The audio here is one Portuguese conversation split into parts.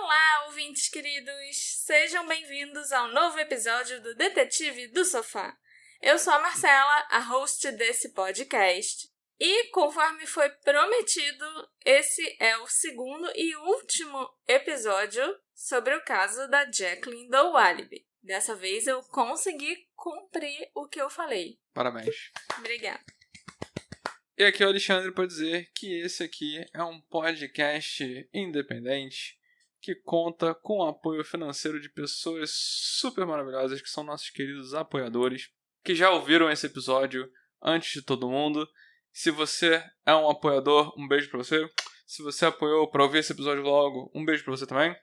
Olá, ouvintes queridos! Sejam bem-vindos ao novo episódio do Detetive do Sofá. Eu sou a Marcela, a host desse podcast. E, conforme foi prometido, esse é o segundo e último episódio sobre o caso da Jacqueline do Alibi. Dessa vez eu consegui cumprir o que eu falei. Parabéns. Obrigada. E aqui é o Alexandre para dizer que esse aqui é um podcast independente que conta com o apoio financeiro de pessoas super maravilhosas que são nossos queridos apoiadores, que já ouviram esse episódio antes de todo mundo. Se você é um apoiador, um beijo para você. Se você apoiou para ouvir esse episódio logo, um beijo para você também.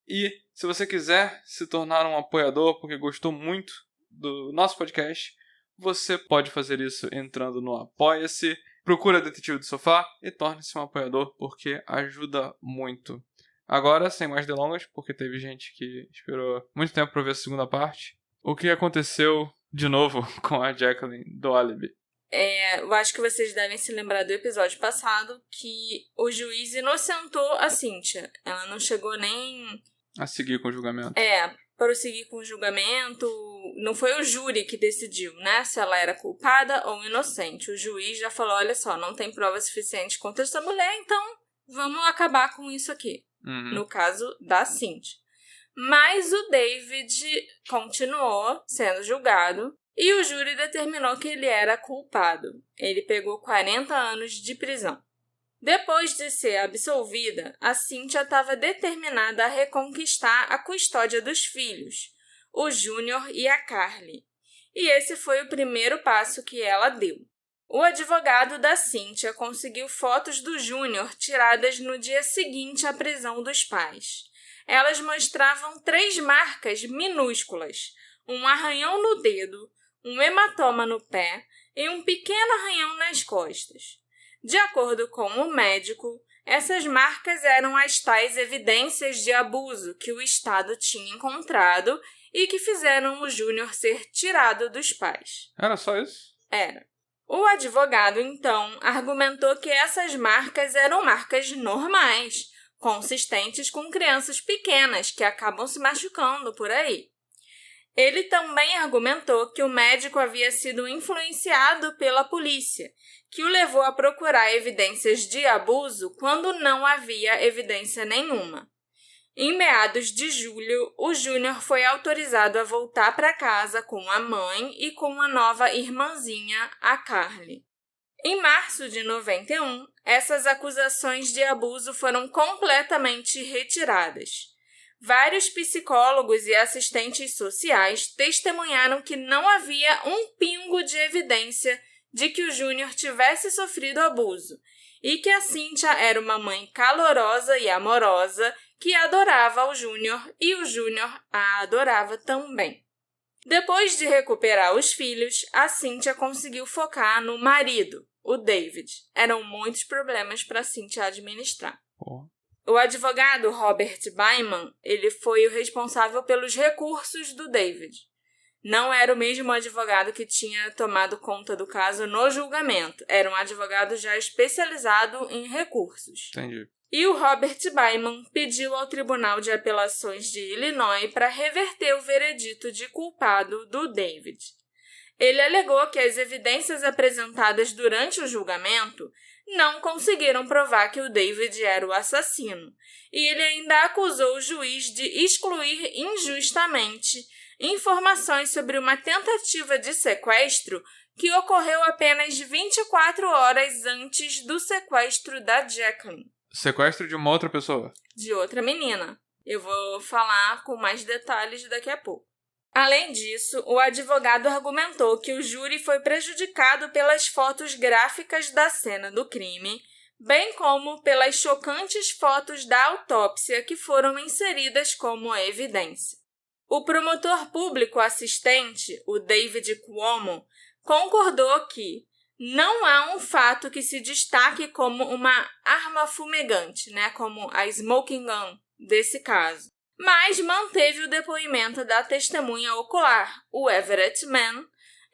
E se você quiser se tornar um apoiador porque gostou muito do nosso podcast, você pode fazer isso entrando no Apoia-se, procura Detetive do Sofá e torne-se um apoiador porque ajuda muito. Agora, sem mais delongas, porque teve gente que esperou muito tempo para ver a segunda parte, o que aconteceu de novo com a Jacqueline do Alibi? Eu acho que vocês devem se lembrar do episódio passado que o juiz inocentou a Cynthia. Ela não chegou nem A seguir com o julgamento. Prosseguir com o julgamento. Não foi o júri que decidiu, né? Se ela era culpada ou inocente. O juiz já falou, olha só, não tem prova suficiente contra essa mulher, então vamos acabar com isso aqui. No caso da Cynthia. Mas o David continuou sendo julgado e o júri determinou que ele era culpado. Ele pegou 40 anos de prisão. Depois de ser absolvida, a Cynthia estava determinada a reconquistar a custódia dos filhos, o Júnior e a Carly. E esse foi o primeiro passo que ela deu. O advogado da Cynthia conseguiu fotos do Júnior tiradas no dia seguinte à prisão dos pais. Elas mostravam 3 marcas minúsculas, um arranhão no dedo, um hematoma no pé e um pequeno arranhão nas costas. De acordo com o médico, essas marcas eram as tais evidências de abuso que o Estado tinha encontrado e que fizeram o Júnior ser tirado dos pais. Era só isso? Era. O advogado, então, argumentou que essas marcas eram marcas normais, consistentes com crianças pequenas que acabam se machucando por aí. Ele também argumentou que o médico havia sido influenciado pela polícia, que o levou a procurar evidências de abuso quando não havia evidência nenhuma. Em meados de julho, o Júnior foi autorizado a voltar para casa com a mãe e com a nova irmãzinha, a Carly. Em março de 91, essas acusações de abuso foram completamente retiradas. Vários psicólogos e assistentes sociais testemunharam que não havia um pingo de evidência de que o Júnior tivesse sofrido abuso e que a Cynthia era uma mãe calorosa e amorosa que adorava o Júnior e o Júnior a adorava também. Depois de recuperar os filhos, a Cynthia conseguiu focar no marido, o David. Eram muitos problemas para a Cynthia administrar. O advogado Robert Byman, ele foi o responsável pelos recursos do David. Não era o mesmo advogado que tinha tomado conta do caso no julgamento. Era um advogado já especializado em recursos. Entendi. E o Robert Byman pediu ao Tribunal de Apelações de Illinois para reverter o veredito de culpado do David. Ele alegou que as evidências apresentadas durante o julgamento não conseguiram provar que o David era o assassino, e ele ainda acusou o juiz de excluir injustamente informações sobre uma tentativa de sequestro que ocorreu apenas 24 horas antes do sequestro da Jacqueline. Sequestro de uma outra pessoa? De outra menina. Eu vou falar com mais detalhes daqui a pouco. Além disso, o advogado argumentou que o júri foi prejudicado pelas fotos gráficas da cena do crime, bem como pelas chocantes fotos da autópsia que foram inseridas como evidência. O promotor público assistente, o David Cuomo, concordou que não há um fato que se destaque como uma arma fumegante, como a smoking gun desse caso, mas manteve o depoimento da testemunha ocular, o Everett Mann,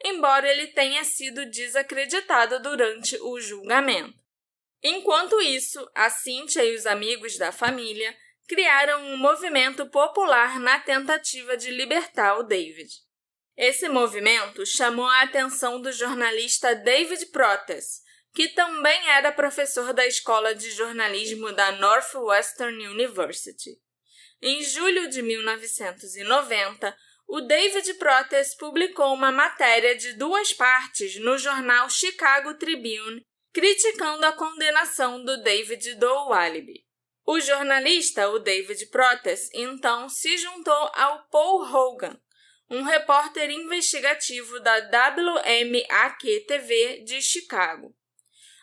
embora ele tenha sido desacreditado durante o julgamento. Enquanto isso, a Cynthia e os amigos da família criaram um movimento popular na tentativa de libertar o David. Esse movimento chamou a atenção do jornalista David Protess, que também era professor da Escola de Jornalismo da Northwestern University. Em julho de 1990, o David Protess publicou uma matéria de 2 partes no jornal Chicago Tribune, criticando a condenação do David Doe-Walibi. O jornalista, o David Protess, então se juntou ao Paul Hogan, um repórter investigativo da WMAQ-TV de Chicago.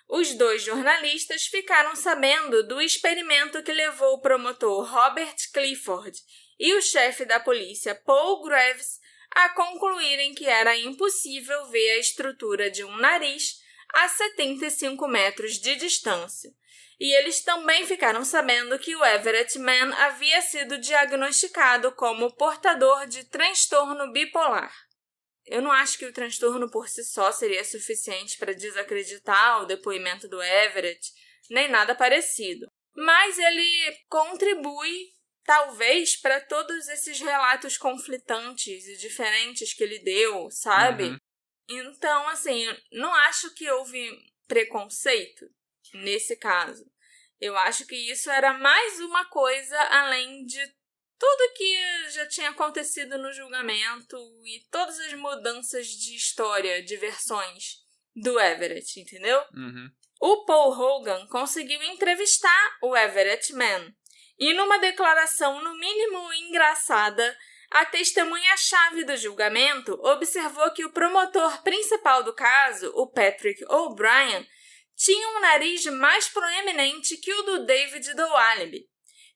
Os 2 jornalistas ficaram sabendo do experimento que levou o promotor Robert Clifford e o chefe da polícia Paul Graves a concluírem que era impossível ver a estrutura de um nariz a 75 metros de distância. E eles também ficaram sabendo que o Everett Mann havia sido diagnosticado como portador de transtorno bipolar. Eu não acho que o transtorno por si só seria suficiente para desacreditar o depoimento do Everett, nem nada parecido. Mas ele contribui, talvez, para todos esses relatos conflitantes e diferentes que ele deu, sabe? Uhum. Então, assim, eu não acho que houve preconceito nesse caso. Eu acho que isso era mais uma coisa além de tudo que já tinha acontecido no julgamento e todas as mudanças de história, de versões do Everett, entendeu? Uhum. O Paul Hogan conseguiu entrevistar o Everett Mann e, numa declaração no mínimo engraçada, a testemunha-chave do julgamento observou que o promotor principal do caso, o Patrick O'Brien, tinha um nariz mais proeminente que o do David Doe-Walibi.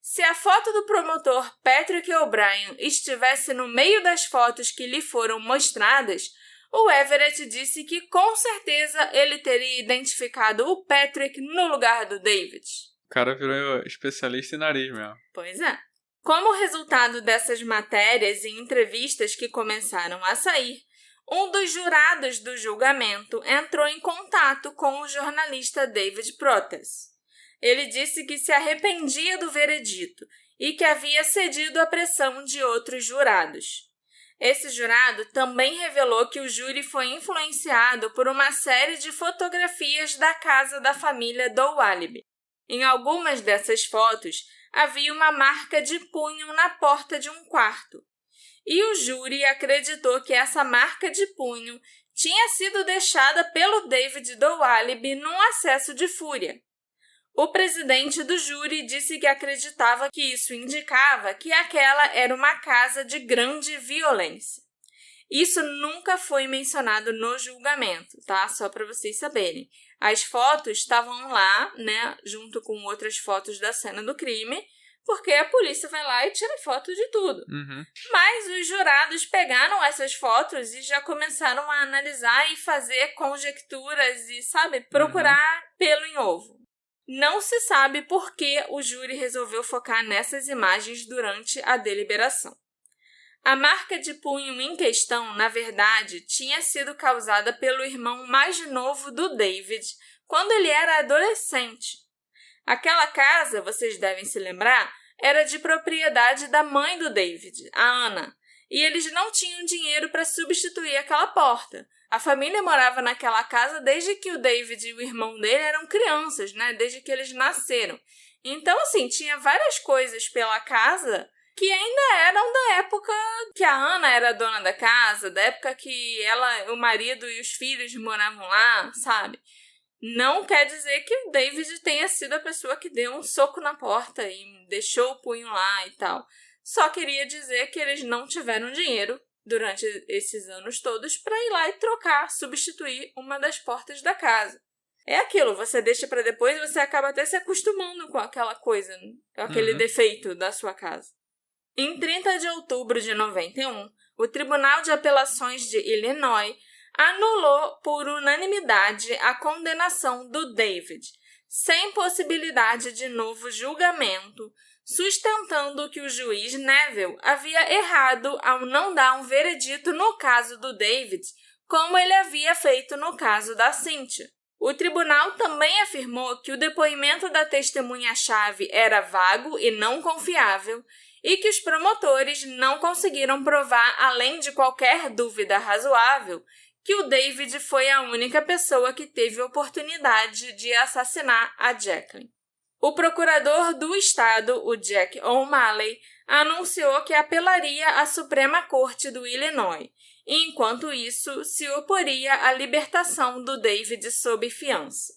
Se a foto do promotor Patrick O'Brien estivesse no meio das fotos que lhe foram mostradas, o Everett disse que com certeza ele teria identificado o Patrick no lugar do David. O cara virou especialista em nariz mesmo. Pois é. Como resultado dessas matérias e entrevistas que começaram a sair, um dos jurados do julgamento entrou em contato com o jornalista David Protess. Ele disse que se arrependia do veredito e que havia cedido à pressão de outros jurados. Esse jurado também revelou que o júri foi influenciado por uma série de fotografias da casa da família Doe-Walibi. Em algumas dessas fotos, havia uma marca de punho na porta de um quarto. E o júri acreditou que essa marca de punho tinha sido deixada pelo David Doe-Walibi num acesso de fúria. O presidente do júri disse que acreditava que isso indicava que aquela era uma casa de grande violência. Isso nunca foi mencionado no julgamento, tá? Só para vocês saberem. As fotos estavam lá, né, junto com outras fotos da cena do crime, porque a polícia vai lá e tira foto de tudo. Uhum. Mas os jurados pegaram essas fotos e já começaram a analisar e fazer conjecturas e, sabe, procurar pelo em ovo. Não se sabe por que o júri resolveu focar nessas imagens durante a deliberação. A marca de punho em questão, na verdade, tinha sido causada pelo irmão mais novo do David, quando ele era adolescente. Aquela casa, vocês devem se lembrar, era de propriedade da mãe do David, a Anna, e eles não tinham dinheiro para substituir aquela porta. A família morava naquela casa desde que o David e o irmão dele eram crianças, né? Desde que eles nasceram. Então, assim, tinha várias coisas pela casa que ainda eram da época que a Anna era dona da casa, da época que ela, o marido e os filhos moravam lá, sabe? Não quer dizer que o David tenha sido a pessoa que deu um soco na porta e deixou o punho lá e tal. Só queria dizer que eles não tiveram dinheiro durante esses anos todos para ir lá e trocar, substituir uma das portas da casa. É aquilo, você deixa para depois e você acaba até se acostumando com aquela coisa, com aquele defeito da sua casa. Em 30 de outubro de 91, o Tribunal de Apelações de Illinois anulou por unanimidade a condenação do David, sem possibilidade de novo julgamento, sustentando que o juiz Neville havia errado ao não dar um veredito no caso do David, como ele havia feito no caso da Cynthia. O tribunal também afirmou que o depoimento da testemunha-chave era vago e não confiável e que os promotores não conseguiram provar, além de qualquer dúvida razoável, que o David foi a única pessoa que teve oportunidade de assassinar a Jacqueline. O procurador do estado, o Jack O'Malley, anunciou que apelaria à Suprema Corte do Illinois, e, enquanto isso, se oporia à libertação do David sob fiança.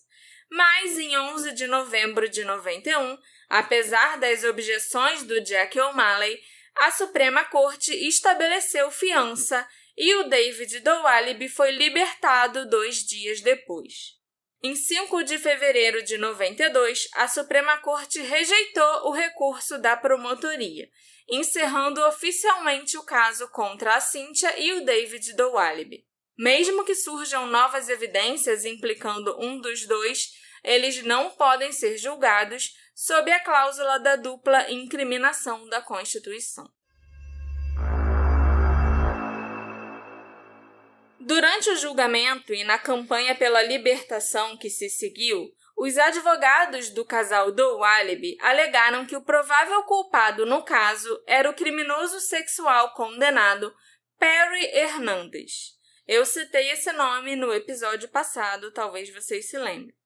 Mas, em 11 de novembro de 91, apesar das objeções do Jack O'Malley, a Suprema Corte estabeleceu fiança e o David Doalibe foi libertado 2 dias depois. Em 5 de fevereiro de 92, a Suprema Corte rejeitou o recurso da promotoria, encerrando oficialmente o caso contra a Cynthia e o David Doalibe. Mesmo que surjam novas evidências implicando um dos dois, eles não podem ser julgados sob a cláusula da dupla incriminação da Constituição. Durante o julgamento e na campanha pela libertação que se seguiu, os advogados do casal Doalibe alegaram que o provável culpado no caso era o criminoso sexual condenado Perry Hernandez. Eu citei esse nome no episódio passado, talvez vocês se lembrem.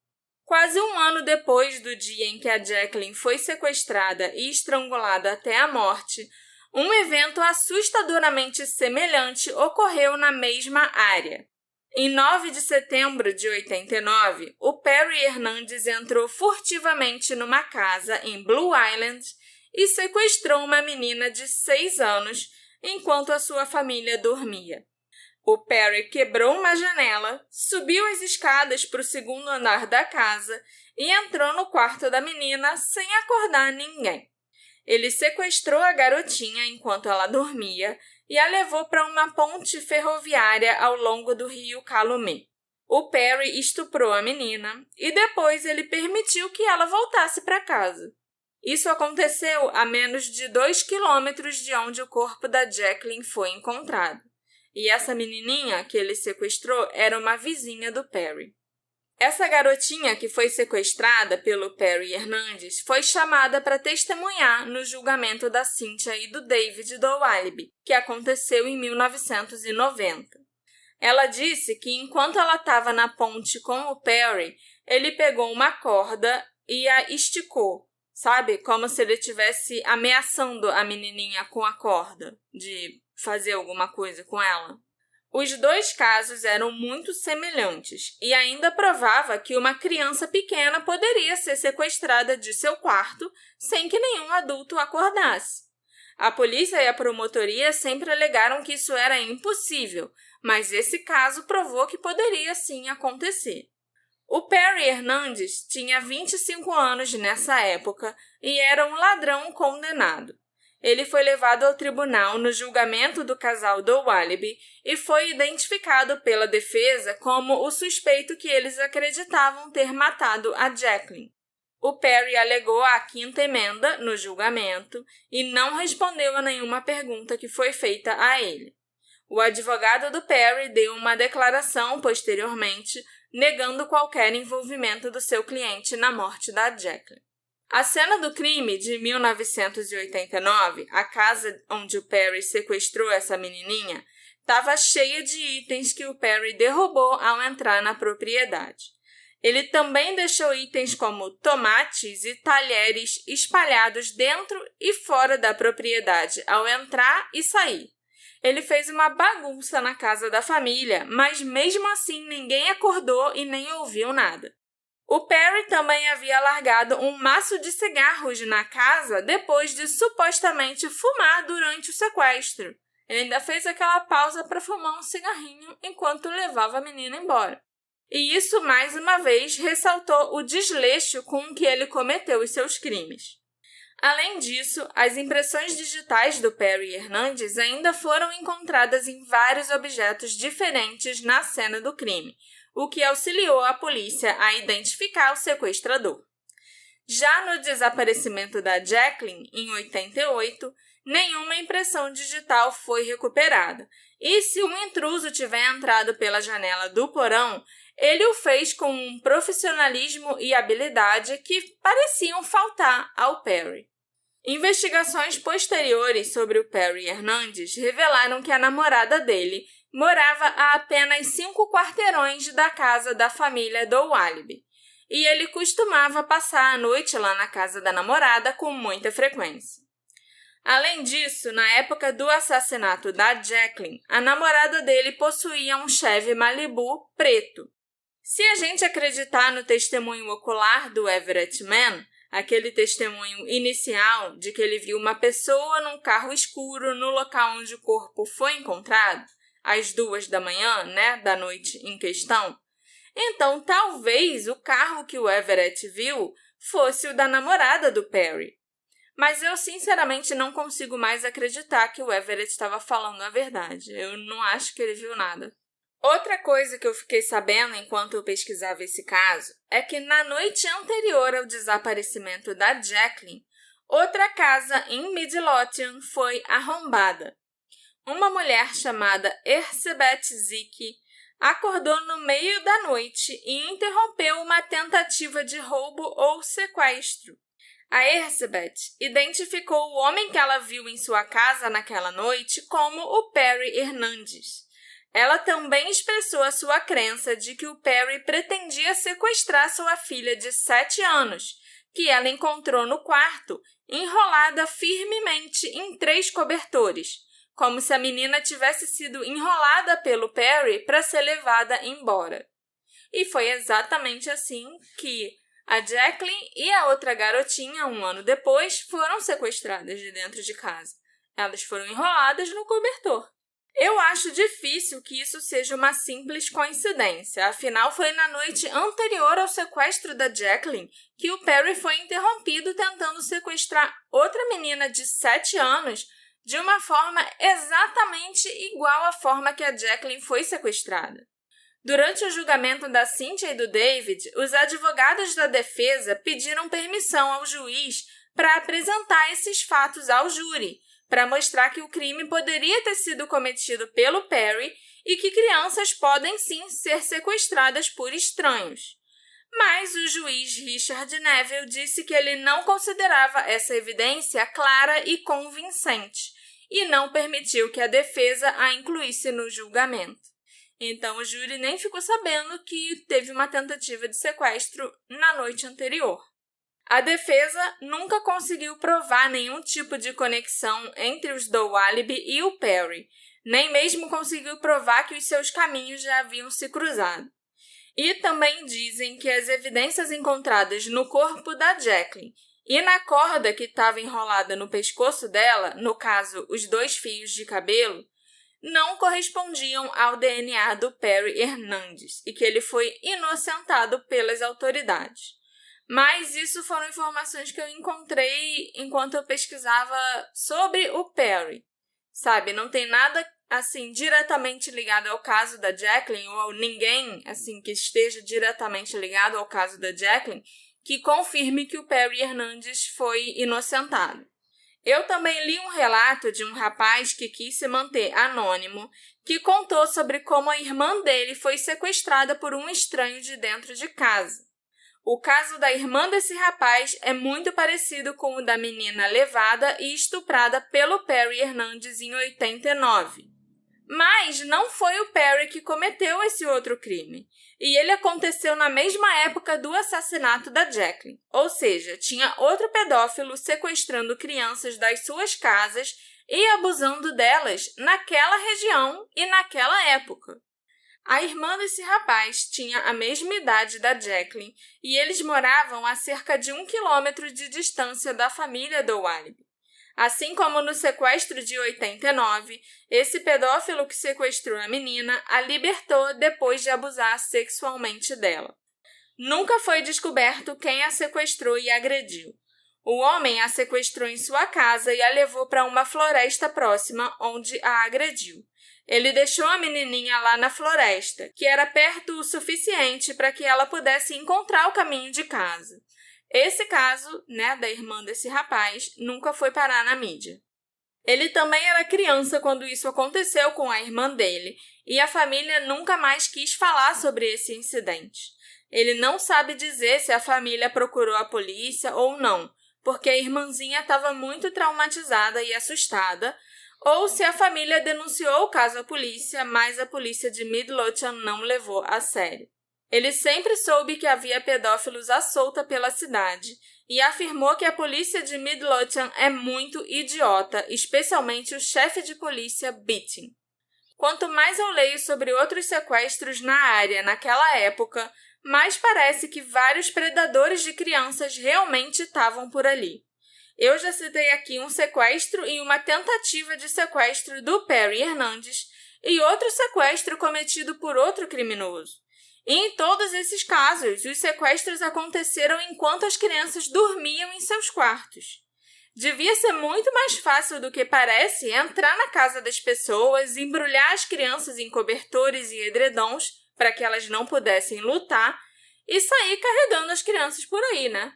Quase um ano depois do dia em que a Jacqueline foi sequestrada e estrangulada até a morte, um evento assustadoramente semelhante ocorreu na mesma área. Em 9 de setembro de 89, o Perry Hernandez entrou furtivamente numa casa em Blue Island e sequestrou uma menina de 6 anos enquanto a sua família dormia. O Perry quebrou uma janela, subiu as escadas para o segundo andar da casa e entrou no quarto da menina sem acordar ninguém. Ele sequestrou a garotinha enquanto ela dormia e a levou para uma ponte ferroviária ao longo do rio Calumet. O Perry estuprou a menina e depois ele permitiu que ela voltasse para casa. Isso aconteceu a menos de 2 quilômetros de onde o corpo da Jacqueline foi encontrado. E essa menininha que ele sequestrou era uma vizinha do Perry. Essa garotinha que foi sequestrada pelo Perry Hernandez foi chamada para testemunhar no julgamento da Cynthia e do David Doalibe, que aconteceu em 1990. Ela disse que enquanto ela estava na ponte com o Perry, ele pegou uma corda e a esticou, sabe? Como se ele estivesse ameaçando a menininha com a corda, de fazer alguma coisa com ela. Os 2 casos eram muito semelhantes e ainda provava que uma criança pequena poderia ser sequestrada de seu quarto sem que nenhum adulto acordasse. A polícia e a promotoria sempre alegaram que isso era impossível, mas esse caso provou que poderia sim acontecer. O Perry Hernandez tinha 25 anos nessa época e era um ladrão condenado. Ele foi levado ao tribunal no julgamento do casal Doalibe e foi identificado pela defesa como o suspeito que eles acreditavam ter matado a Jacqueline. O Perry alegou a 5ª emenda no julgamento e não respondeu a nenhuma pergunta que foi feita a ele. O advogado do Perry deu uma declaração posteriormente, negando qualquer envolvimento do seu cliente na morte da Jacqueline. A cena do crime de 1989, a casa onde o Perry sequestrou essa menininha, estava cheia de itens que o Perry derrubou ao entrar na propriedade. Ele também deixou itens como tomates e talheres espalhados dentro e fora da propriedade ao entrar e sair. Ele fez uma bagunça na casa da família, mas mesmo assim ninguém acordou e nem ouviu nada. O Perry também havia largado um maço de cigarros na casa depois de supostamente fumar durante o sequestro. Ele ainda fez aquela pausa para fumar um cigarrinho enquanto levava a menina embora. E isso, mais uma vez, ressaltou o desleixo com que ele cometeu os seus crimes. Além disso, as impressões digitais do Perry Hernandez ainda foram encontradas em vários objetos diferentes na cena do crime, o que auxiliou a polícia a identificar o sequestrador. Já no desaparecimento da Jacqueline, em 88, nenhuma impressão digital foi recuperada, e se um intruso tiver entrado pela janela do porão, ele o fez com um profissionalismo e habilidade que pareciam faltar ao Perry. Investigações posteriores sobre o Perry Hernandes revelaram que a namorada dele morava a apenas 5 quarteirões da casa da família Dowallaby, e ele costumava passar a noite lá na casa da namorada com muita frequência. Além disso, na época do assassinato da Jacqueline, a namorada dele possuía um Chevy Malibu preto. Se a gente acreditar no testemunho ocular do Everett Mann, aquele testemunho inicial de que ele viu uma pessoa num carro escuro no local onde o corpo foi encontrado, às 2 da manhã, da noite em questão, então talvez o carro que o Everett viu fosse o da namorada do Perry. Mas eu sinceramente não consigo mais acreditar que o Everett estava falando a verdade. Eu não acho que ele viu nada. Outra coisa que eu fiquei sabendo enquanto eu pesquisava esse caso é que na noite anterior ao desaparecimento da Jacqueline, outra casa em Midlothian foi arrombada. Uma mulher chamada Erzsébet Zick acordou no meio da noite e interrompeu uma tentativa de roubo ou sequestro. A Erzsébet identificou o homem que ela viu em sua casa naquela noite como o Perry Hernandes. Ela também expressou a sua crença de que o Perry pretendia sequestrar sua filha de 7 anos, que ela encontrou no quarto, enrolada firmemente em 3 cobertores, como se a menina tivesse sido enrolada pelo Perry para ser levada embora. E foi exatamente assim que a Jacqueline e a outra garotinha, 1 ano depois, foram sequestradas de dentro de casa. Elas foram enroladas no cobertor. Eu acho difícil que isso seja uma simples coincidência, afinal foi na noite anterior ao sequestro da Jacqueline que o Perry foi interrompido tentando sequestrar outra menina de 7 anos de uma forma exatamente igual à forma que a Jacqueline foi sequestrada. Durante o julgamento da Cynthia e do David, os advogados da defesa pediram permissão ao juiz para apresentar esses fatos ao júri, para mostrar que o crime poderia ter sido cometido pelo Perry e que crianças podem sim ser sequestradas por estranhos. Mas o juiz Richard Neville disse que ele não considerava essa evidência clara e convincente e não permitiu que a defesa a incluísse no julgamento. Então o júri nem ficou sabendo que teve uma tentativa de sequestro na noite anterior. A defesa nunca conseguiu provar nenhum tipo de conexão entre os Dowallaby e o Perry, nem mesmo conseguiu provar que os seus caminhos já haviam se cruzado. E também dizem que as evidências encontradas no corpo da Jacqueline e na corda que estava enrolada no pescoço dela, no caso, os 2 fios de cabelo, não correspondiam ao DNA do Perry Hernandes e que ele foi inocentado pelas autoridades. Mas isso foram informações que eu encontrei enquanto eu pesquisava sobre o Perry. Sabe, não tem nada assim diretamente ligado ao caso da Jacqueline ou ninguém assim que esteja diretamente ligado ao caso da Jacqueline que confirme que o Perry Hernandes foi inocentado. Eu também li um relato de um rapaz que quis se manter anônimo, que contou sobre como a irmã dele foi sequestrada por um estranho de dentro de casa. O caso da irmã desse rapaz é muito parecido com o da menina levada e estuprada pelo Perry Hernandes em 89. Mas não foi o Perry que cometeu esse outro crime. E ele aconteceu na mesma época do assassinato da Jacqueline. Ou seja, tinha outro pedófilo sequestrando crianças das suas casas e abusando delas naquela região e naquela época. A irmã desse rapaz tinha a mesma idade da Jacqueline e eles moravam a cerca de 1 quilômetro de distância da família Dowallaby. Assim como no sequestro de 89, esse pedófilo que sequestrou a menina a libertou depois de abusar sexualmente dela. Nunca foi descoberto quem a sequestrou e agrediu. O homem a sequestrou em sua casa e a levou para uma floresta próxima, onde a agrediu. Ele deixou a menininha lá na floresta, que era perto o suficiente para que ela pudesse encontrar o caminho de casa. Esse caso, da irmã desse rapaz, nunca foi parar na mídia. Ele também era criança quando isso aconteceu com a irmã dele, e a família nunca mais quis falar sobre esse incidente. Ele não sabe dizer se a família procurou a polícia ou não, porque a irmãzinha estava muito traumatizada e assustada, ou se a família denunciou o caso à polícia, mas a polícia de Midlothian não levou a sério. Ele sempre soube que havia pedófilos à solta pela cidade e afirmou que a polícia de Midlothian é muito idiota, especialmente o chefe de polícia Beating. Quanto mais eu leio sobre outros sequestros na área naquela época, mais parece que vários predadores de crianças realmente estavam por ali. Eu já citei aqui um sequestro e uma tentativa de sequestro do Perry Hernandes e outro sequestro cometido por outro criminoso. E em todos esses casos, os sequestros aconteceram enquanto as crianças dormiam em seus quartos. Devia ser muito mais fácil do que parece entrar na casa das pessoas, embrulhar as crianças em cobertores e edredons para que elas não pudessem lutar e sair carregando as crianças por aí, né?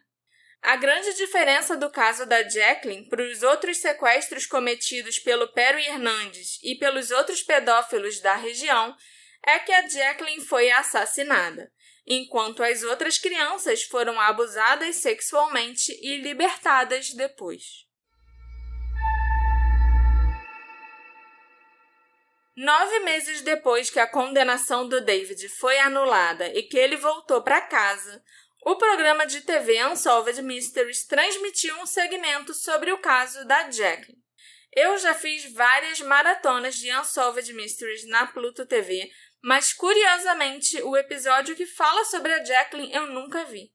A grande diferença do caso da Jacqueline para os outros sequestros cometidos pelo Perry Hernandes e pelos outros pedófilos da região é que a Jacqueline foi assassinada, enquanto as outras crianças foram abusadas sexualmente e libertadas depois. 9 meses depois que a condenação do David foi anulada e que ele voltou para casa, o programa de TV Unsolved Mysteries transmitiu um segmento sobre o caso da Jacqueline. Eu já fiz várias maratonas de Unsolved Mysteries na Pluto TV, mas, curiosamente, o episódio que fala sobre a Jacqueline eu nunca vi.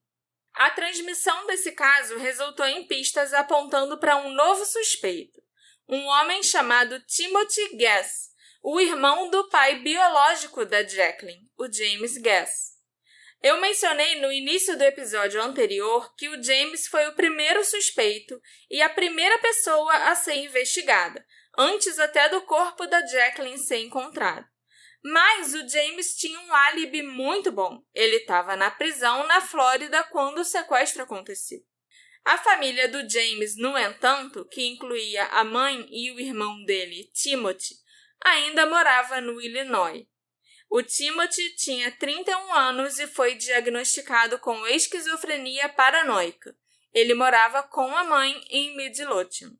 A transmissão desse caso resultou em pistas apontando para um novo suspeito, um homem chamado Timothy Guess, o irmão do pai biológico da Jacqueline, o James Guess. Eu mencionei no início do episódio anterior que o James foi o primeiro suspeito e a primeira pessoa a ser investigada, antes até do corpo da Jacqueline ser encontrado. Mas o James tinha um álibi muito bom. Ele estava na prisão na Flórida quando o sequestro aconteceu. A família do James, no entanto, que incluía a mãe e o irmão dele, Timothy, ainda morava no Illinois. O Timothy tinha 31 anos e foi diagnosticado com esquizofrenia paranoica. Ele morava com a mãe em Midlothian.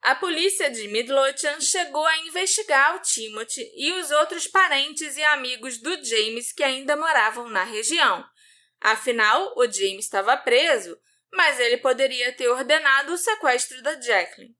A polícia de Midlothian chegou a investigar o Timothy e os outros parentes e amigos do James que ainda moravam na região. Afinal, o James estava preso, mas ele poderia ter ordenado o sequestro da Jacqueline.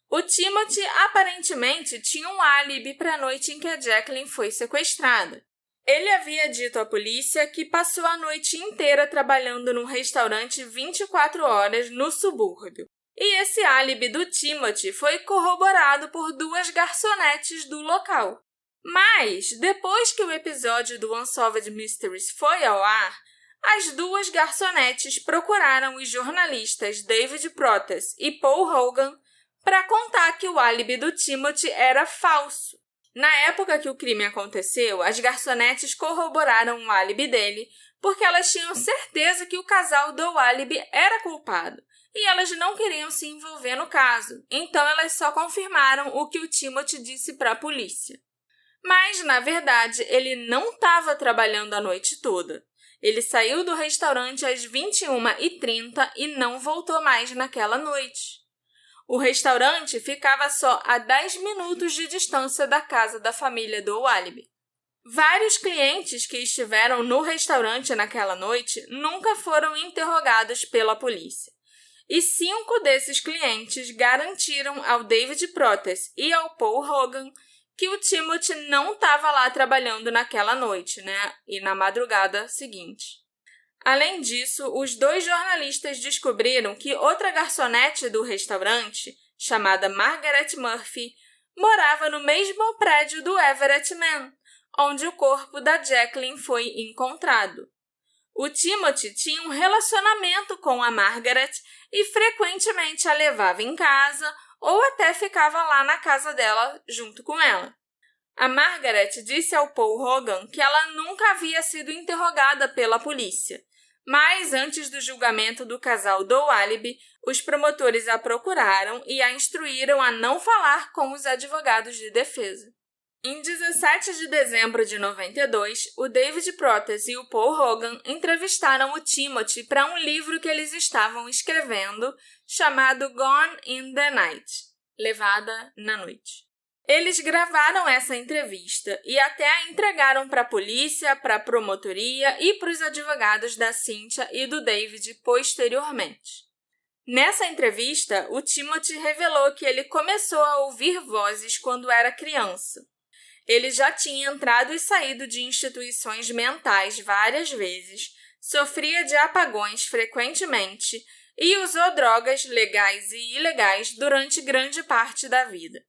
O Timothy aparentemente tinha um álibi para a noite em que a Jacqueline foi sequestrada. Ele havia dito à polícia que passou a noite inteira trabalhando num restaurante 24 horas no subúrbio. E esse álibi do Timothy foi corroborado por 2 garçonetes do local. Mas, depois que o episódio do Unsolved Mysteries foi ao ar, as 2 garçonetes procuraram os jornalistas David Protas e Paul Hogan para contar que o álibi do Timothy era falso. Na época que o crime aconteceu, as garçonetes corroboraram o álibi dele porque elas tinham certeza que o casal do álibi era culpado e elas não queriam se envolver no caso, então elas só confirmaram o que o Timothy disse para a polícia. Mas, na verdade, ele não estava trabalhando a noite toda. Ele saiu do restaurante às 21h30 e não voltou mais naquela noite. O restaurante ficava só a 10 minutos de distância da casa da família do álibi. Vários clientes que estiveram no restaurante naquela noite nunca foram interrogados pela polícia. E 5 desses clientes garantiram ao David Protas e ao Paul Hogan que o Timothy não estava lá trabalhando naquela noite, e na madrugada seguinte. Além disso, os 2 jornalistas descobriram que outra garçonete do restaurante, chamada Margaret Murphy, morava no mesmo prédio do Everett Man, onde o corpo da Jacqueline foi encontrado. O Timothy tinha um relacionamento com a Margaret e frequentemente a levava em casa ou até ficava lá na casa dela junto com ela. A Margaret disse ao Paul Hogan que ela nunca havia sido interrogada pela polícia, Mas, antes do julgamento do casal Doualibi, os promotores a procuraram e a instruíram a não falar com os advogados de defesa. Em 17 de dezembro de 92, o David Prowse e o Paul Hogan entrevistaram o Timothy para um livro que eles estavam escrevendo, chamado Gone in the Night, Levada na Noite. Eles gravaram essa entrevista e até a entregaram para a polícia, para a promotoria e para os advogados da Cynthia e do David posteriormente. Nessa entrevista, o Timothy revelou que ele começou a ouvir vozes quando era criança. Ele já tinha entrado e saído de instituições mentais várias vezes, sofria de apagões frequentemente e usou drogas legais e ilegais durante grande parte da vida.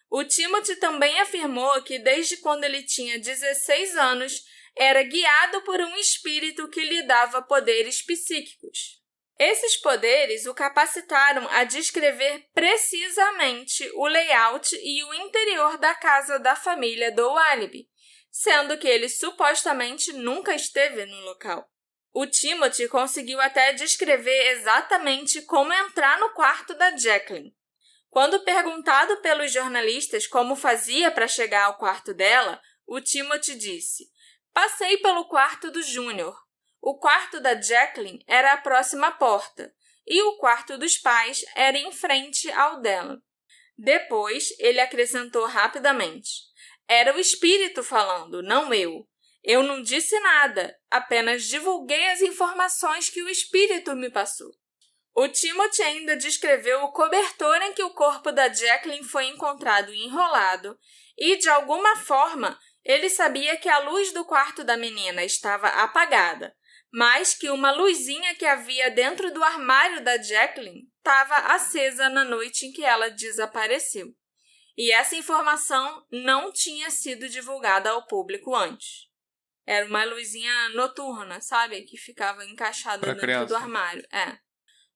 O Timothy também afirmou que desde quando ele tinha 16 anos, era guiado por um espírito que lhe dava poderes psíquicos. Esses poderes o capacitaram a descrever precisamente o layout e o interior da casa da família Doualibi, sendo que ele supostamente nunca esteve no local. O Timothy conseguiu até descrever exatamente como entrar no quarto da Jacqueline. Quando perguntado pelos jornalistas como fazia para chegar ao quarto dela, o Timothy disse: "Passei pelo quarto do Júnior. O quarto da Jacqueline era a próxima porta, e o quarto dos pais era em frente ao dela." Depois, ele acrescentou rapidamente: "Era o espírito falando, não eu. Eu não disse nada, apenas divulguei as informações que o espírito me passou." O Timothy ainda descreveu o cobertor em que o corpo da Jacqueline foi encontrado enrolado e, de alguma forma, ele sabia que a luz do quarto da menina estava apagada, mas que uma luzinha que havia dentro do armário da Jacqueline estava acesa na noite em que ela desapareceu. E essa informação não tinha sido divulgada ao público antes. Era uma luzinha noturna, sabe? Que ficava encaixada dentro do armário.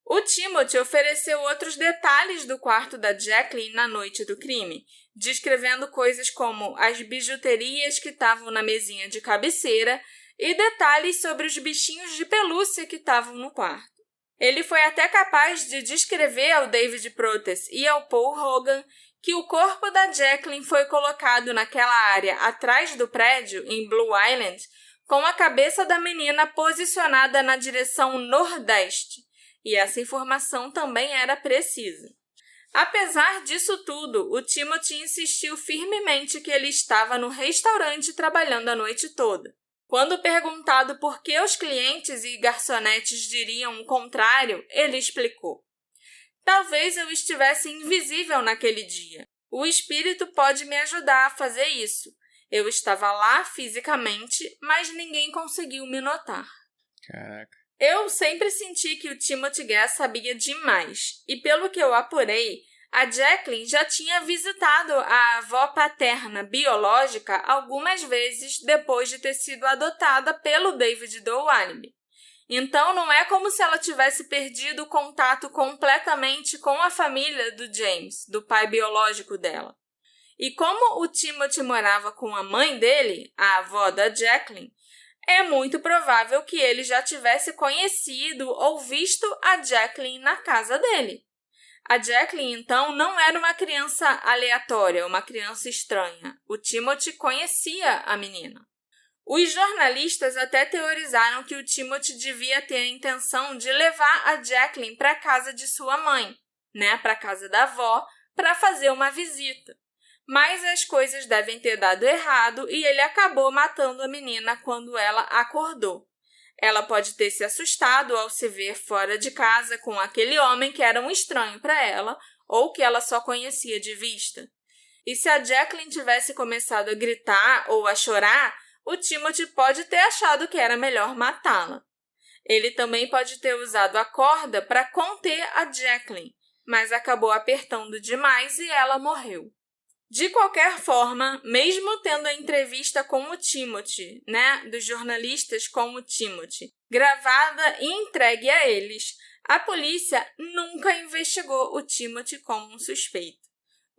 O Timothy ofereceu outros detalhes do quarto da Jacqueline na noite do crime, descrevendo coisas como as bijuterias que estavam na mesinha de cabeceira e detalhes sobre os bichinhos de pelúcia que estavam no quarto. Ele foi até capaz de descrever ao David Prowse e ao Paul Hogan que o corpo da Jacqueline foi colocado naquela área atrás do prédio, em Blue Island, com a cabeça da menina posicionada na direção nordeste. E essa informação também era precisa. Apesar disso tudo, o Timothy insistiu firmemente que ele estava no restaurante trabalhando a noite toda. Quando perguntado por que os clientes e garçonetes diriam o contrário, ele explicou: "Talvez eu estivesse invisível naquele dia. O espírito pode me ajudar a fazer isso. Eu estava lá fisicamente, mas ninguém conseguiu me notar." Caraca. Eu sempre senti que o Timothy Guest sabia demais, e pelo que eu apurei, a Jacqueline já tinha visitado a avó paterna biológica algumas vezes depois de ter sido adotada pelo David Doualibi. Então não é como se ela tivesse perdido o contato completamente com a família do James, do pai biológico dela. E como o Timothy morava com a mãe dele, a avó da Jacqueline, é muito provável que ele já tivesse conhecido ou visto a Jacqueline na casa dele. A Jacqueline, então, não era uma criança aleatória, uma criança estranha. O Timothy conhecia a menina. Os jornalistas até teorizaram que o Timothy devia ter a intenção de levar a Jacqueline para a casa de sua mãe, para a casa da avó, para fazer uma visita. Mas as coisas devem ter dado errado e ele acabou matando a menina quando ela acordou. Ela pode ter se assustado ao se ver fora de casa com aquele homem que era um estranho para ela ou que ela só conhecia de vista. E se a Jacqueline tivesse começado a gritar ou a chorar, o Timothy pode ter achado que era melhor matá-la. Ele também pode ter usado a corda para conter a Jacqueline, mas acabou apertando demais e ela morreu. De qualquer forma, mesmo tendo a entrevista com o Timothy, dos jornalistas com o Timothy, gravada e entregue a eles, a polícia nunca investigou o Timothy como um suspeito.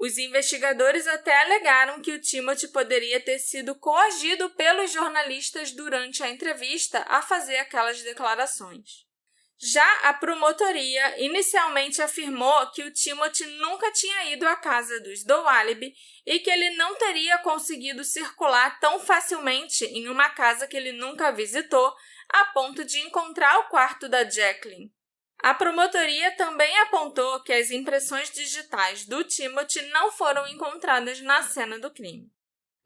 Os investigadores até alegaram que o Timothy poderia ter sido coagido pelos jornalistas durante a entrevista a fazer aquelas declarações. Já a promotoria inicialmente afirmou que o Timothy nunca tinha ido à casa dos Doolittle e que ele não teria conseguido circular tão facilmente em uma casa que ele nunca visitou a ponto de encontrar o quarto da Jacqueline. A promotoria também apontou que as impressões digitais do Timothy não foram encontradas na cena do crime.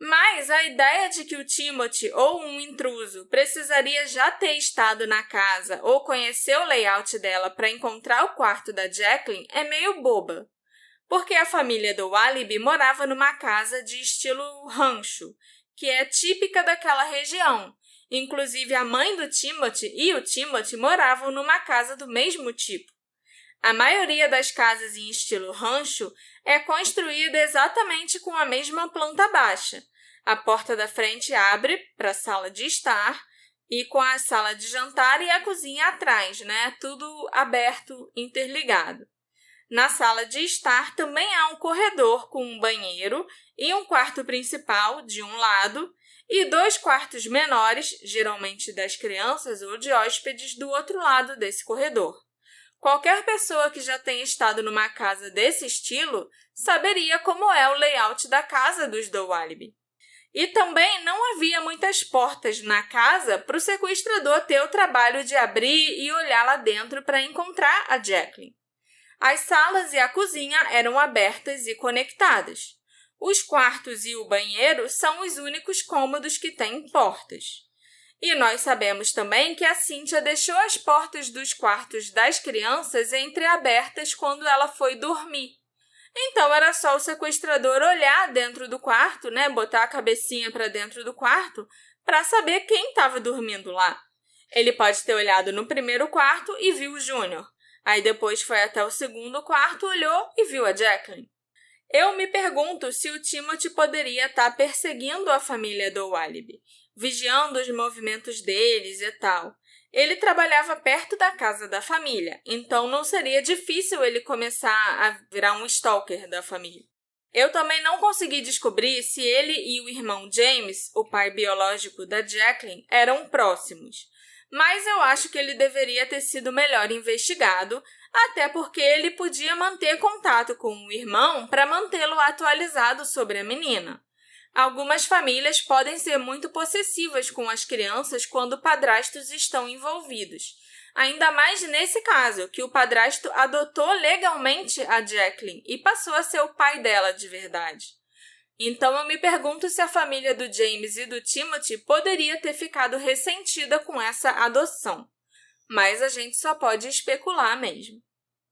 Mas a ideia de que o Timothy ou um intruso precisaria já ter estado na casa ou conhecer o layout dela para encontrar o quarto da Jacqueline é meio boba, porque a família do Walibi morava numa casa de estilo rancho, que é típica daquela região. Inclusive, a mãe do Timothy e o Timothy moravam numa casa do mesmo tipo. A maioria das casas em estilo rancho é construída exatamente com a mesma planta baixa. A porta da frente abre para a sala de estar e com a sala de jantar e a cozinha atrás, né? Tudo aberto, interligado. Na sala de estar também há um corredor com um banheiro e um quarto principal de um lado e 2 quartos menores, geralmente das crianças ou de hóspedes, do outro lado desse corredor. Qualquer pessoa que já tenha estado numa casa desse estilo saberia como é o layout da casa dos Doolittle. E também não havia muitas portas na casa para o sequestrador ter o trabalho de abrir e olhar lá dentro para encontrar a Jacqueline. As salas e a cozinha eram abertas e conectadas. Os quartos e o banheiro são os únicos cômodos que têm portas. E nós sabemos também que a Cynthia deixou as portas dos quartos das crianças entreabertas quando ela foi dormir. Então era só o sequestrador olhar dentro do quarto, né, botar a cabecinha para dentro do quarto, para saber quem estava dormindo lá. Ele pode ter olhado no primeiro quarto e viu o Júnior. Aí depois foi até o segundo quarto, olhou e viu a Jacqueline. Eu me pergunto se o Timothy poderia estar perseguindo a família Doolittle, vigiando os movimentos deles e tal. Ele trabalhava perto da casa da família, então não seria difícil ele começar a virar um stalker da família. Eu também não consegui descobrir se ele e o irmão James, o pai biológico da Jacqueline, eram próximos. Mas eu acho que ele deveria ter sido melhor investigado, até porque ele podia manter contato com o irmão para mantê-lo atualizado sobre a menina. Algumas famílias podem ser muito possessivas com as crianças quando padrastos estão envolvidos. Ainda mais nesse caso, que o padrasto adotou legalmente a Jacqueline e passou a ser o pai dela de verdade. Então eu me pergunto se a família do James e do Timothy poderia ter ficado ressentida com essa adoção. Mas a gente só pode especular mesmo.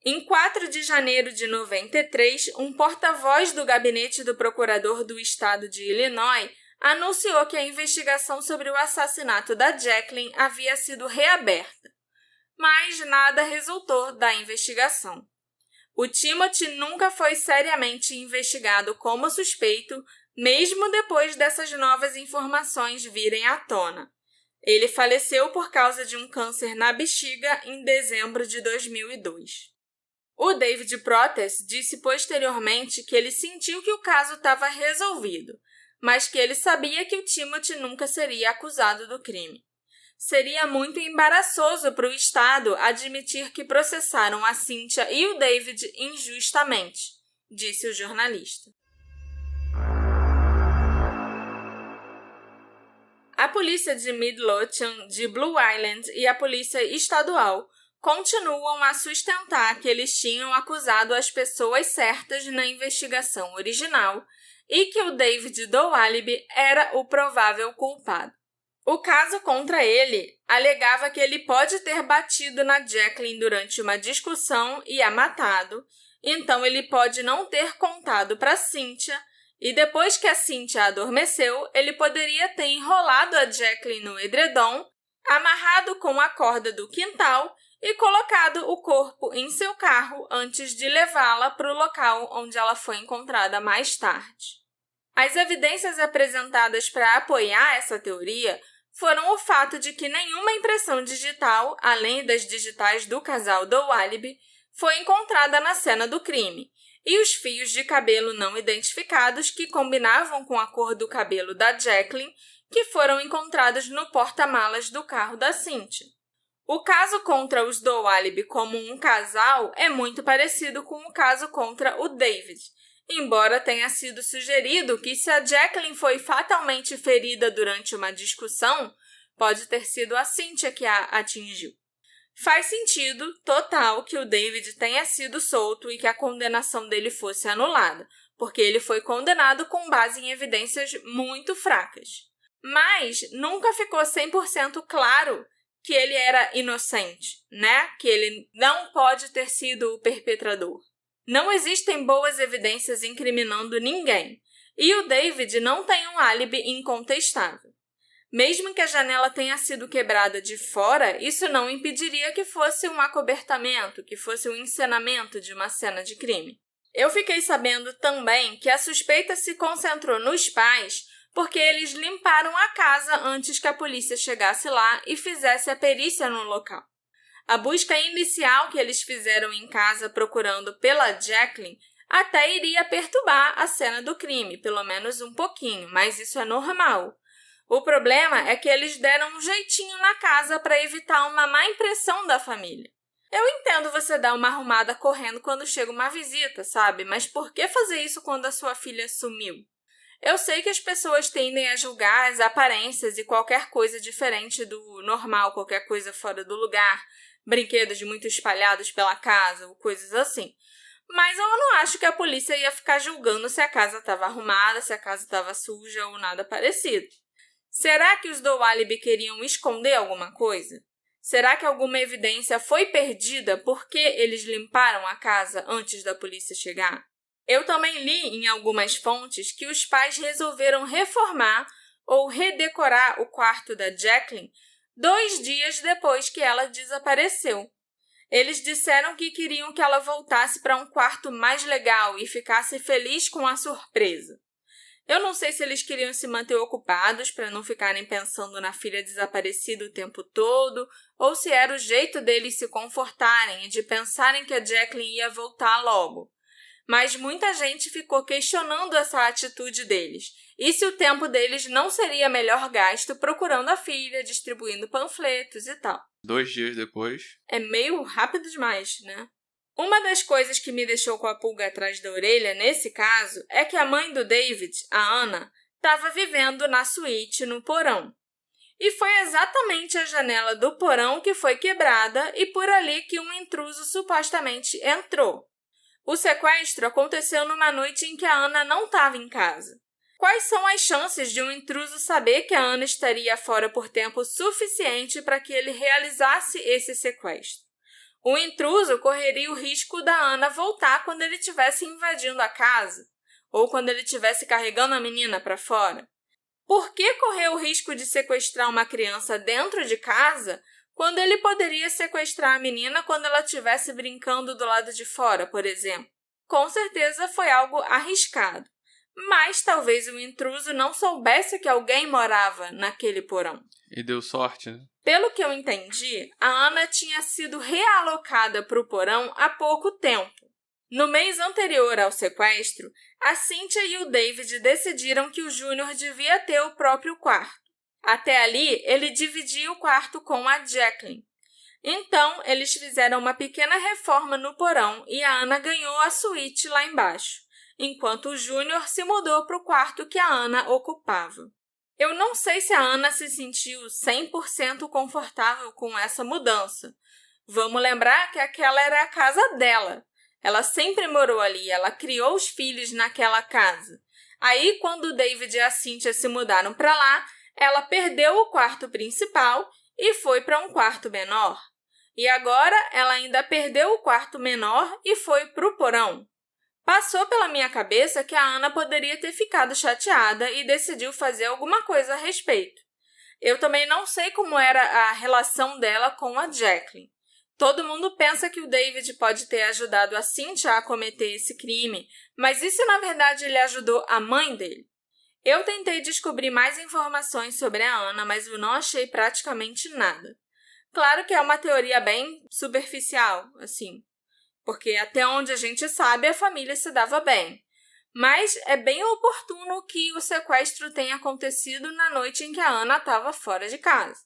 Em 4 de janeiro de 93, um porta-voz do gabinete do procurador do estado de Illinois anunciou que a investigação sobre o assassinato da Jacqueline havia sido reaberta. Mas nada resultou da investigação. O Timothy nunca foi seriamente investigado como suspeito, mesmo depois dessas novas informações virem à tona. Ele faleceu por causa de um câncer na bexiga em dezembro de 2002. O David Protez disse posteriormente que ele sentiu que o caso estava resolvido, mas que ele sabia que o Timothy nunca seria acusado do crime. Seria muito embaraçoso para o Estado admitir que processaram a Cynthia e o David injustamente, disse o jornalista. A polícia de Midlothian, de Blue Island e a polícia estadual continuam a sustentar que eles tinham acusado as pessoas certas na investigação original e que o David Doolittle era o provável culpado. O caso contra ele alegava que ele pode ter batido na Jacqueline durante uma discussão e a matado, então ele pode não ter contado para Cynthia, e depois que a Cynthia adormeceu, ele poderia ter enrolado a Jacqueline no edredom, amarrado com a corda do quintal e colocado o corpo em seu carro antes de levá-la para o local onde ela foi encontrada mais tarde. As evidências apresentadas para apoiar essa teoria foram o fato de que nenhuma impressão digital, além das digitais do casal Doolittle, foi encontrada na cena do crime, e os fios de cabelo não identificados que combinavam com a cor do cabelo da Jacqueline, que foram encontrados no porta-malas do carro da Cynthia. O caso contra os Doolittle como um casal é muito parecido com o caso contra o David, embora tenha sido sugerido que se a Jacqueline foi fatalmente ferida durante uma discussão, pode ter sido a Cynthia que a atingiu. Faz sentido total que o David tenha sido solto e que a condenação dele fosse anulada, porque ele foi condenado com base em evidências muito fracas. Mas nunca ficou 100% claro que ele era inocente, né? Que ele não pode ter sido o perpetrador. Não existem boas evidências incriminando ninguém, e o David não tem um álibi incontestável. Mesmo que a janela tenha sido quebrada de fora, isso não impediria que fosse um acobertamento, que fosse um encenamento de uma cena de crime. Eu fiquei sabendo também que a suspeita se concentrou nos pais porque eles limparam a casa antes que a polícia chegasse lá e fizesse a perícia no local. A busca inicial que eles fizeram em casa procurando pela Jacqueline até iria perturbar a cena do crime, pelo menos um pouquinho, mas isso é normal. O problema é que eles deram um jeitinho na casa para evitar uma má impressão da família. Eu entendo você dar uma arrumada correndo quando chega uma visita, sabe? Mas por que fazer isso quando a sua filha sumiu? Eu sei que as pessoas tendem a julgar as aparências e qualquer coisa diferente do normal, qualquer coisa fora do lugar, brinquedos muito espalhados pela casa ou coisas assim. Mas eu não acho que a polícia ia ficar julgando se a casa estava arrumada, se a casa estava suja ou nada parecido. Será que os Doolittle queriam esconder alguma coisa? Será que alguma evidência foi perdida porque eles limparam a casa antes da polícia chegar? Eu também li em algumas fontes que os pais resolveram reformar ou redecorar o quarto da Jacqueline 2 dias depois que ela desapareceu. Eles disseram que queriam que ela voltasse para um quarto mais legal e ficasse feliz com a surpresa. Eu não sei se eles queriam se manter ocupados para não ficarem pensando na filha desaparecida o tempo todo, ou se era o jeito deles se confortarem e de pensarem que a Jacqueline ia voltar logo. Mas muita gente ficou questionando essa atitude deles. E se o tempo deles não seria melhor gasto procurando a filha, distribuindo panfletos e tal. 2 dias depois. É meio rápido demais, né? Uma das coisas que me deixou com a pulga atrás da orelha nesse caso é que a mãe do David, a Anna, estava vivendo na suíte no porão. E foi exatamente a janela do porão que foi quebrada e por ali que um intruso supostamente entrou. O sequestro aconteceu numa noite em que a Anna não estava em casa. Quais são as chances de um intruso saber que a Anna estaria fora por tempo suficiente para que ele realizasse esse sequestro? O intruso correria o risco da Anna voltar quando ele estivesse invadindo a casa, ou quando ele estivesse carregando a menina para fora. Por que correr o risco de sequestrar uma criança dentro de casa quando ele poderia sequestrar a menina quando ela estivesse brincando do lado de fora, por exemplo? Com certeza foi algo arriscado, mas talvez o intruso não soubesse que alguém morava naquele porão. E deu sorte, né? Pelo que eu entendi, a Anna tinha sido realocada para o porão há pouco tempo. No mês anterior ao sequestro, a Cynthia e o David decidiram que o Júnior devia ter o próprio quarto. Até ali, ele dividia o quarto com a Jacqueline. Então, eles fizeram uma pequena reforma no porão e a Anna ganhou a suíte lá embaixo, enquanto o Júnior se mudou para o quarto que a Anna ocupava. Eu não sei se a Anna se sentiu 100% confortável com essa mudança. Vamos lembrar que aquela era a casa dela. Ela sempre morou ali, ela criou os filhos naquela casa. Aí, quando o David e a Cynthia se mudaram para lá, ela perdeu o quarto principal e foi para um quarto menor. E agora ela ainda perdeu o quarto menor e foi para o porão. Passou pela minha cabeça que a Anna poderia ter ficado chateada e decidiu fazer alguma coisa a respeito. Eu também não sei como era a relação dela com a Jacqueline. Todo mundo pensa que o David pode ter ajudado a Cynthia a cometer esse crime, mas e se na verdade ele ajudou a mãe dele? Eu tentei descobrir mais informações sobre a Anna, mas eu não achei praticamente nada. Claro que é uma teoria bem superficial, assim. porque até onde a gente sabe, a família se dava bem. Mas é bem oportuno que o sequestro tenha acontecido na noite em que a Ana estava fora de casa.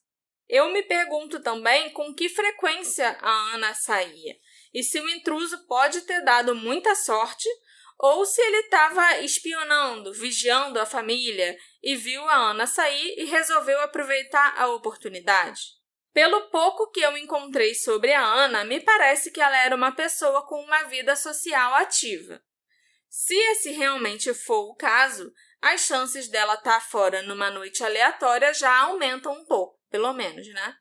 Eu me pergunto também com que frequência a Ana saía, e se o intruso pode ter dado muita sorte, ou se ele estava espionando, vigiando a família e viu a Ana sair e resolveu aproveitar a oportunidade. Pelo pouco que eu encontrei sobre a Ana, me parece que ela era uma pessoa com uma vida social ativa. Se esse realmente for o caso, as chances dela estar fora numa noite aleatória já aumentam um pouco, pelo menos, né?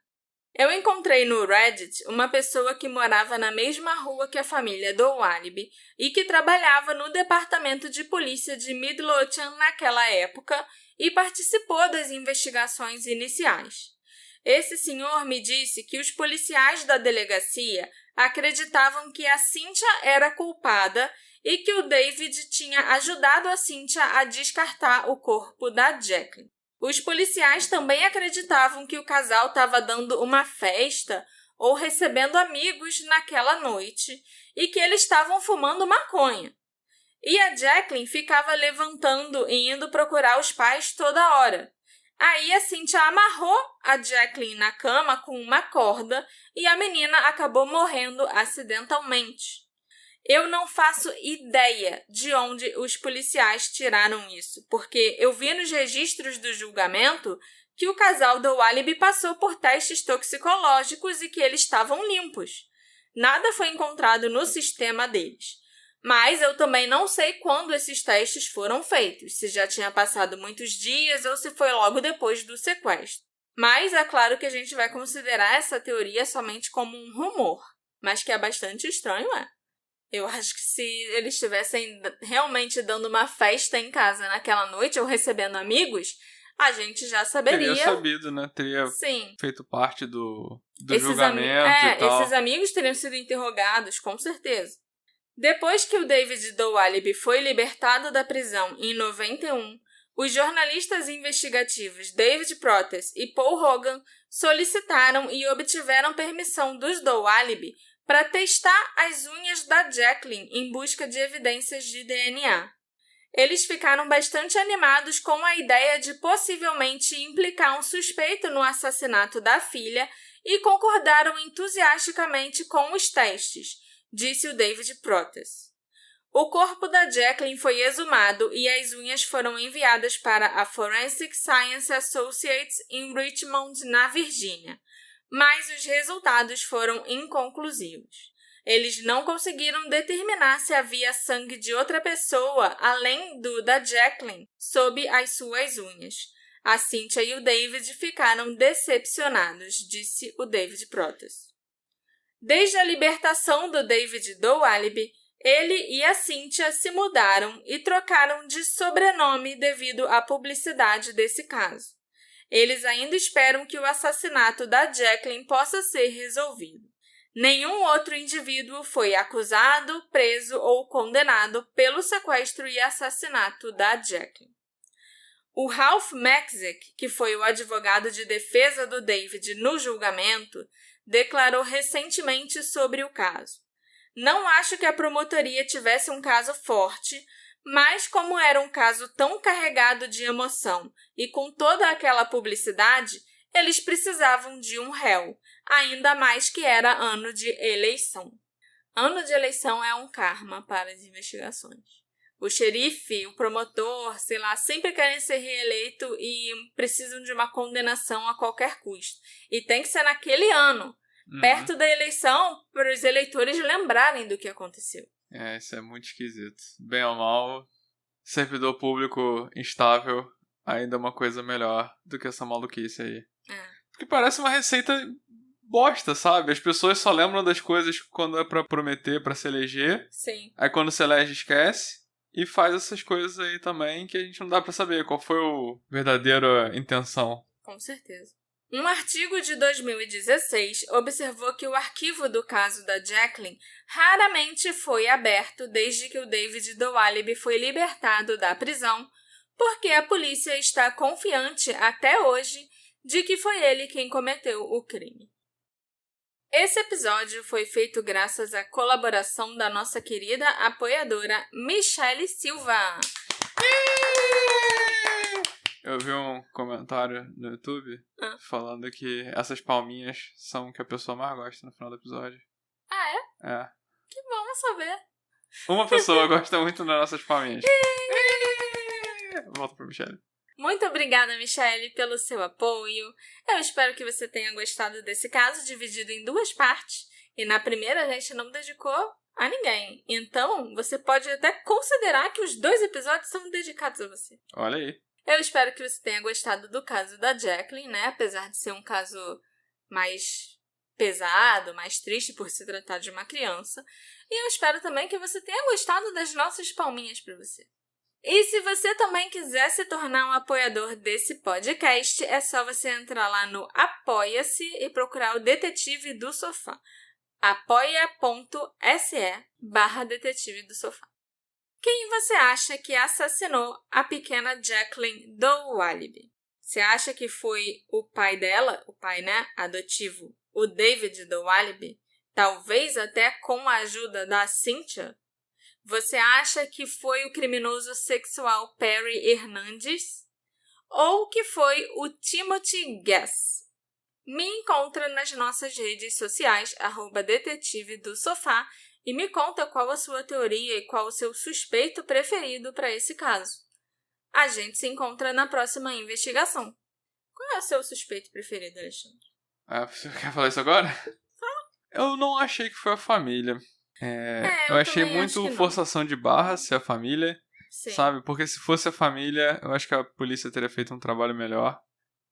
Eu encontrei no Reddit uma pessoa que morava na mesma rua que a família Doualibi e que trabalhava no departamento de polícia de Midlothian naquela época e participou das investigações iniciais. Esse senhor me disse que os policiais da delegacia acreditavam que a Cynthia era culpada e que o David tinha ajudado a Cynthia a descartar o corpo da Jacqueline. Os policiais também acreditavam que o casal estava dando uma festa ou recebendo amigos naquela noite e que eles estavam fumando maconha. E a Jacqueline ficava levantando e indo procurar os pais toda hora. Aí a Cynthia amarrou a Jacqueline na cama com uma corda e a menina acabou morrendo acidentalmente. Eu não faço ideia de onde os policiais tiraram isso, porque eu vi nos registros do julgamento que o casal Doualibi passou por testes toxicológicos e que eles estavam limpos. Nada foi encontrado no sistema deles. Mas eu também não sei quando esses testes foram feitos, se já tinha passado muitos dias ou se foi logo depois do sequestro. Mas é claro que a gente vai considerar essa teoria somente como um rumor, mas que é bastante estranho, é. Eu acho que se eles estivessem realmente dando uma festa em casa naquela noite ou recebendo amigos, a gente já saberia. Teria sabido, né? Teria Sim. feito parte do julgamento e tal. Esses amigos teriam sido interrogados, com certeza. Depois que o David Doualibi foi libertado da prisão em 91, os jornalistas investigativos David Protes e Paul Hogan solicitaram e obtiveram permissão dos Doualibi para testar as unhas da Jacqueline em busca de evidências de DNA. Eles ficaram bastante animados com a ideia de possivelmente implicar um suspeito no assassinato da filha e concordaram entusiasticamente com os testes, disse o David Protes. O corpo da Jacqueline foi exumado e as unhas foram enviadas para a Forensic Science Associates em Richmond, na Virgínia. Mas os resultados foram inconclusivos. Eles não conseguiram determinar se havia sangue de outra pessoa, além do da Jacqueline, sob as suas unhas. A Cynthia e o David ficaram decepcionados, disse o David Protes. Desde a libertação do David Doualibi, ele e a Cynthia se mudaram e trocaram de sobrenome devido à publicidade desse caso. Eles ainda esperam que o assassinato da Jacqueline possa ser resolvido. Nenhum outro indivíduo foi acusado, preso ou condenado pelo sequestro e assassinato da Jacqueline. O Ralph Maczek, que foi o advogado de defesa do David no julgamento, declarou recentemente sobre o caso. Não acho que a promotoria tivesse um caso forte, mas como era um caso tão carregado de emoção e com toda aquela publicidade, eles precisavam de um réu, ainda mais que era ano de eleição. Ano de eleição é um karma para as investigações. O xerife, o promotor, sei lá, sempre querem ser reeleito e precisam de uma condenação a qualquer custo. E tem que ser naquele ano, perto da eleição, para os eleitores lembrarem do que aconteceu. Isso é muito esquisito. Bem ou mal, servidor público instável ainda é uma coisa melhor do que essa maluquice aí. Porque parece uma receita bosta, sabe? As pessoas só lembram das coisas quando é pra prometer, pra se eleger. Sim. Aí quando se elege, esquece. E faz essas coisas aí também que a gente não dá pra saber qual foi a verdadeira intenção. Com certeza. Um artigo de 2016 observou que o arquivo do caso da Jacqueline raramente foi aberto desde que o David Doualibi foi libertado da prisão, porque a polícia está confiante até hoje de que foi ele quem cometeu o crime. Esse episódio foi feito graças à colaboração da nossa querida apoiadora Michele Silva. Eu vi um comentário no YouTube falando que essas palminhas são o que a pessoa mais gosta no final do episódio. Ah, é? É. Que bom saber. Uma pessoa gosta muito das nossas palminhas. Volta pra Michele. Muito obrigada, Michele, pelo seu apoio. Eu espero que você tenha gostado desse caso dividido em 2 partes. E na primeira a gente não dedicou a ninguém. Então, você pode até considerar que os 2 episódios são dedicados a você. Olha aí. Eu espero que você tenha gostado do caso da Jacqueline, né? Apesar de ser um caso mais pesado, mais triste por se tratar de uma criança. E eu espero também que você tenha gostado das nossas palminhas para você. E se você também quiser se tornar um apoiador desse podcast, é só você entrar lá no Apoia-se e procurar o Detetive do Sofá. apoia.se/Detetive do Sofá. Quem você acha que assassinou a pequena Jacqueline Dowallaby? Você acha que foi o pai dela, o pai, né, adotivo, o David Dowallaby? Talvez até com a ajuda da Cynthia? Você acha que foi o criminoso sexual Perry Hernandez? Ou que foi o Timothy Guess? Me encontra nas nossas redes sociais, @Detetive do Sofá, e me conta qual a sua teoria e qual o seu suspeito preferido para esse caso. A gente se encontra na próxima investigação. Qual é o seu suspeito preferido, Alexandre? Você quer falar isso agora? Eu não achei que foi a família. Eu achei muito forçação de barra ser a família. Sim. Sabe? Porque se fosse a família, eu acho que a polícia teria feito um trabalho melhor.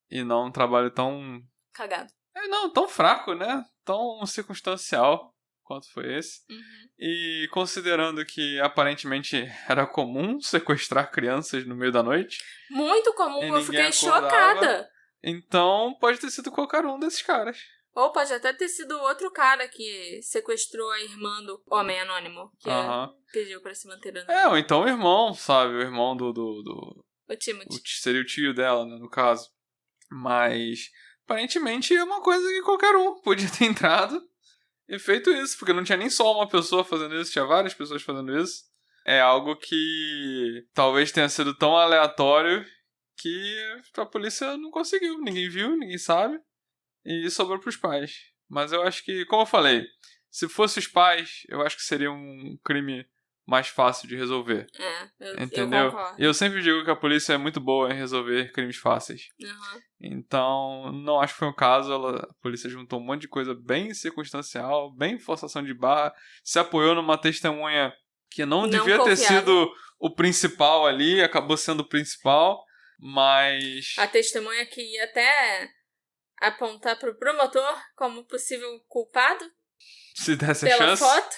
E não um trabalho tão... cagado. Não, tão fraco, né? Tão circunstancial quanto foi esse. Uhum. E considerando que aparentemente era comum sequestrar crianças no meio da noite. Muito comum, eu fiquei acordava, chocada. Então pode ter sido qualquer um desses caras. Ou pode até ter sido outro cara que sequestrou a irmã do homem anônimo, que pediu pra se manter anônimo. Ou então o irmão, sabe? O irmão do... O Timothy. Seria o tio dela, né, no caso. Mas aparentemente é uma coisa que qualquer um podia ter entrado e feito isso, porque não tinha nem só uma pessoa fazendo isso, tinha várias pessoas fazendo isso. É algo que talvez tenha sido tão aleatório que a polícia não conseguiu. Ninguém viu, ninguém sabe. E sobrou pros pais. Mas eu acho que, como eu falei, se fosse os pais, eu acho que seria um crime mais fácil de resolver. Entendeu? Eu concordo. E eu sempre digo que a polícia é muito boa em resolver crimes fáceis. Uhum. Então, não acho que foi um caso. A polícia juntou um monte de coisa bem circunstancial, bem forçação de barra, se apoiou numa testemunha que não devia ter sido o principal ali, acabou sendo o principal, mas... A testemunha que ia até apontar pro promotor como possível culpado. Se desse a chance. Pela foto,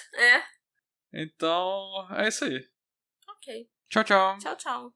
Então, é isso aí. Ok. Tchau, tchau. Tchau, tchau.